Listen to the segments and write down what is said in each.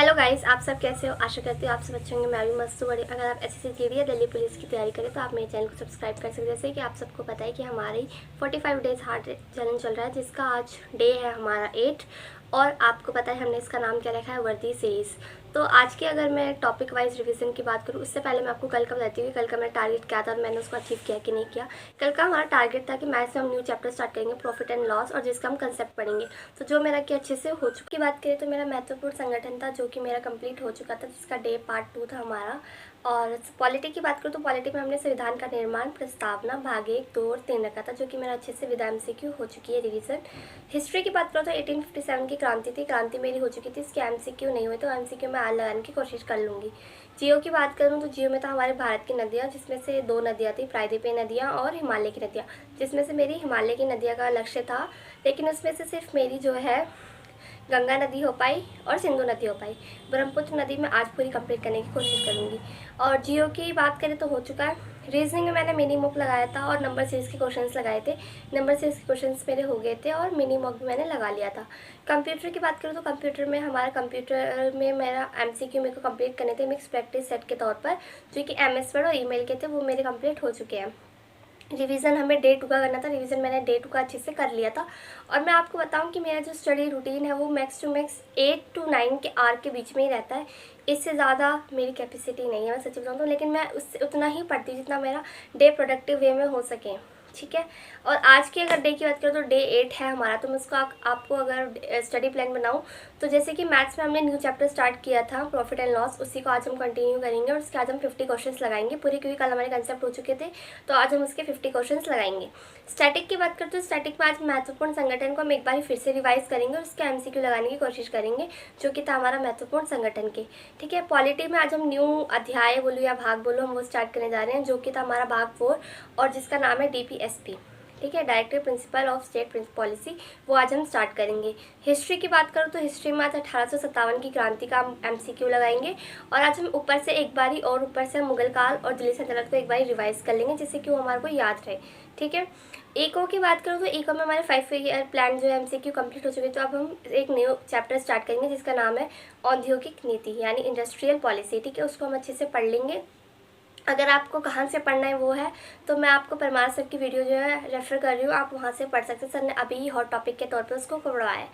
Hello guys, आप सब कैसे हो? आशा करती हूँ आप सब अच्छे होंगे। मैं भी मस्त हूँ बड़ी। अगर आप एसएससी जीडी या दिल्ली पुलिस की तैयारी करें तो आप मेरे चैनल को सब्सक्राइब कर सकते हैं। जैसे कि आप सबको पता है कि हमारी 45 डेज हार्ड चैलेंज चल रहा है, जिसका आज डे है हमारा 8। और आपको पता है हमने इसका नाम क्या रखा है, वर्दी सीरीज़। तो आज की अगर मैं टॉपिक वाइज रिवीजन की बात करूँ, उससे पहले मैं आपको कल का बताती हूँ कि कल का मेरा टारगेट क्या था और मैंने उसको अचीव किया कि नहीं किया। कल का हमारा टारगेट था कि मैथ्स में हम न्यू चैप्टर स्टार्ट करेंगे, प्रॉफिट एंड लॉस, और जिसका हम कंसेप्ट पढ़ेंगे। तो जो मेरा कि अच्छे से हो चुकी बात करें तो मेरा महत्वपूर्ण संगठन था जो कि मेरा कंप्लीट हो चुका था, जिसका डे पार्ट 2 था हमारा। और पॉलिटी की बात करूँ तो पॉलिटी में हमने संविधान का निर्माण, प्रस्तावना, भाग 1, 2 और 3 रखा था, जो कि मेरा अच्छे से विदा एमसीक्यू हो चुकी है रिवीजन। हिस्ट्री की बात करूँ तो 1857 की क्रांति थी, क्रांति मेरी हो चुकी थी, इसके एमसीक्यू नहीं हुए तो एमसीक्यू मैं आज लगाने की कोशिश कर लूँगी। जियो की बात करूँ तो जियो में था हमारे भारत की नदियाँ, जिसमें से 2 नदियाँ थी, प्रायद्वीपीय नदियाँ और हिमालय की नदियाँ, जिसमें से मेरी हिमालय की नदियाँ का लक्ष्य था। लेकिन उसमें से सिर्फ मेरी जो है गंगा नदी हो पाई और सिंधु नदी हो पाई। ब्रह्मपुत्र नदी में आज पूरी कंप्लीट करने की कोशिश करूँगी। और जियो की बात करें तो हो चुका है। रीजनिंग में मैंने मिनी मॉक लगाया था और नंबर सीरीज़ के क्वेश्चंस लगाए थे। नंबर सीरीज़ के क्वेश्चंस मेरे हो गए थे और मिनी मॉक भी मैंने लगा लिया था। कंप्यूटर की बात करूँ तो कंप्यूटर में मेरा एमसीक्यू मेरे को कंप्लीट करने थे मिक्स प्रैक्टिस सेट के तौर पर, जो कि एमएस वर्ड और ईमेल के थे, वो मेरे कंप्लीट हो चुके हैं। रिवीजन हमें डे 2 का करना था, रिवीजन मैंने डे 2 का अच्छे से कर लिया था। और मैं आपको बताऊं कि मेरा जो स्टडी रूटीन है वो मैक्स टू मैक्स 8 to 9 के आर के बीच में ही रहता है। इससे ज़्यादा मेरी कैपेसिटी नहीं है, मैं सच बताऊँ तो। लेकिन मैं उससे उतना ही पढ़ती हूँ जितना मेरा डे प्रोडक्टिव वे में हो सके, ठीक है। और आज की अगर डे की बात करूँ तो डे 8 है हमारा। तो मैं उसको आपको अगर स्टडी प्लान बनाऊँ तो जैसे कि मैथ्स में हमने न्यू चैप्टर स्टार्ट किया था, प्रॉफिट एंड लॉस, उसी को आज हम कंटिन्यू करेंगे। और उसके आज हम 50 क्वेश्चंस लगाएंगे पूरे, क्योंकि कल हमारे कंसेप्ट हो चुके थे, तो आज हम उसके 50 क्वेश्चंस लगाएंगे। स्टैटिक की बात करते तो स्टैटिक में आज महत्वपूर्ण संगठन को हम एक बार फिर से रिवाइज करेंगे और उसके एमसीक्यू लगाने की कोशिश करेंगे, जो कि था हमारा महत्वपूर्ण संगठन के, ठीक है। पॉलिटी में आज हम न्यू अध्याय बोलो या भाग बोलो, हम वो स्टार्ट करने जा रहे हैं, जो कि था हमारा भाग 4 और जिसका नाम है डीपीएसपी, ठीक है, directive principle of state policy. वो आज हम स्टार्ट करेंगे। हिस्ट्री की बात करूँ तो हिस्ट्री में आज 1857 की क्रांति का हम एमसीक्यू लगाएंगे। और आज हम ऊपर से एक बारी और ऊपर से हम मुगल काल और दिल्ली सल्तनत को एक बारी रिवाइज कर लेंगे, जिससे कि वो हमारे को याद रहे, ठीक है। इको की बात करूँ तो इको में हमारे 5 ईयर प्लान जो है एमसीक्यू कंप्लीट हो चुके हैं। तो अब हम एक न्यू चैप्टर स्टार्ट करेंगे जिसका नाम है औद्योगिक नीति यानी इंडस्ट्रियल पॉलिसी, ठीक है। उसको हम अच्छे से पढ़ लेंगे। अगर आपको कहाँ से पढ़ना है वो है तो मैं आपको परमार सर की वीडियो जो है रेफर कर रही हूँ, आप वहाँ से पढ़ सकते हैं। सर ने अभी ही हॉट टॉपिक के तौर पर उसको पढ़वाया है।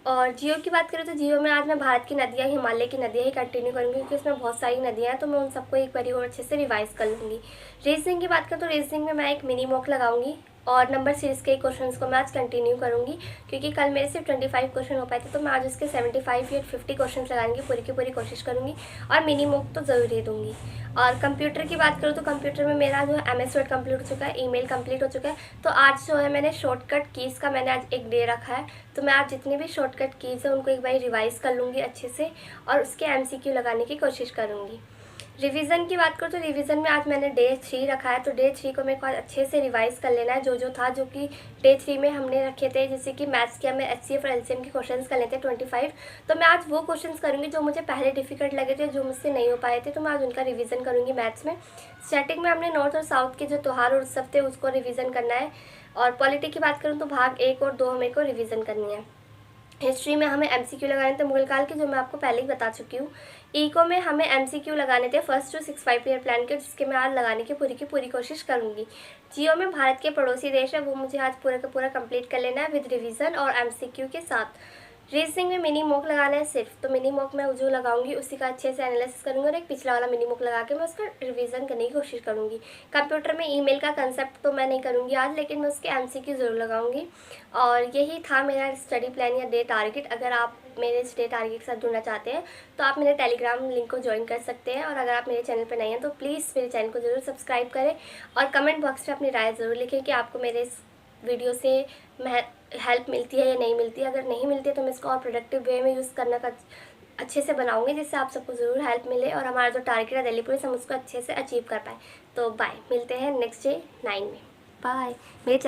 और जियो की बात करें तो जियो में आज मैं भारत की नदियाँ, हिमालय की नदियाँ ही कंटिन्यू करूँगी, क्योंकि उसमें बहुत सारी नदियाँ हैं, तो मैं उन सबको एक बार और अच्छे से रिवाइज कर लूँगी। रीजनिंग की बात करें तो रीजनिंग में मैं एक मिनी मॉक लगाऊंगी और नंबर सीरीज़ के क्वेश्चंस को मैं आज कंटिन्यू करूँगी, क्योंकि कल मेरे सिर्फ 25 क्वेश्चन हो पाए थे, तो मैं आज उसके 75 या 50 क्वेश्चन लगाने की पूरी कोशिश करूँगी और मिनी मॉक तो ज़रूर ही दूँगी। और कंप्यूटर की बात करूँ तो कंप्यूटर में मेरा जो है एमएस वर्ड कंप्लीट हो चुका है, ईमेल कंप्लीट हो चुका है। तो आज जो है मैंने शॉर्टकट कीज़ का मैंने आज एक डे रखा है, तो मैं आज जितनी भी शॉर्टकट कीज़ है उनको एक बार रिवाइज़ कर लूँगी अच्छे से और उसके एमसीक्यू लगाने की कोशिश करूँगी। रिवीजन की बात करूँ तो रिवीजन में आज मैंने डे 3 रखा है, तो डे 3 को मेरे को अच्छे से रिवाइज कर लेना है, जो था, जो कि डे 3 में हमने रखे थे। जैसे कि मैथ्स के हमें एचसीएफ और एलसीएम के क्वेश्चंस कर लेते हैं 25, तो मैं आज वो क्वेश्चंस करूँगी जो मुझे पहले डिफिकल्ट लगे थे, जो मुझसे नहीं हो पाए थे, तो मैं आज उनका रिवीजन करूँगी मैथ्स में। स्टैटिक में हमने नॉर्थ और साउथ के जो त्यौहार और उत्सव थे उसको रिवीजन करना है। और पॉलिटी की बात करूँ तो भाग 1 और 2 हमें को रिवीजन करनी है। हिस्ट्री में हमें एमसीक्यू लगाने थे मुगल काल के, जो मैं आपको पहले ही बता चुकी हूँ। इको में हमें एमसीक्यू लगाने थे फर्स्ट टू 6 5 ईयर प्लान के, जिसके मैं आज लगाने की पूरी कोशिश करूँगी। जियो में भारत के पड़ोसी देश है, वो मुझे आज पूरा का पूरा कंप्लीट कर लेना है विद रिवीजन और एमसीक्यू के साथ। रीजनिंग में मिनी मॉक लगाना है सिर्फ, तो मिनी मॉक मैं जो लगाऊंगी उसी का अच्छे से एनालिसिस करूँगी और एक पिछला वाला मिनी मॉक लगा के मैं उसका रिवीजन करने की कोशिश करूँगी। कंप्यूटर में ईमेल का कंसेप्ट तो मैं नहीं करूँगी आज, लेकिन मैं उसके एमसीक्यू ज़रूर लगाऊंगी। और यही था मेरा स्टडी प्लान या डे टारगेट। अगर आप मेरे इस डे टारगेट के साथ जुड़ना चाहते हैं तो आप मेरे टेलीग्राम लिंक को ज्वाइन कर सकते हैं। और अगर आप मेरे चैनल पर नए हैं तो प्लीज़ मेरे चैनल को ज़रूर सब्सक्राइब करें और कमेंट बॉक्स में अपनी राय ज़रूर लिखें कि आपको मेरे इस वीडियो से हेल्प मिलती है या नहीं मिलती है। अगर नहीं मिलती है तो मैं इसको और प्रोडक्टिव वे में यूज़ करने का अच्छे से बनाऊंगी, जिससे आप सबको ज़रूर हेल्प मिले और हमारा जो टारगेट है दिल्ली पुलिस हम उसको अच्छे से अचीव कर पाए। तो बाय, मिलते हैं नेक्स्ट डे 9 में। बाय। मेरे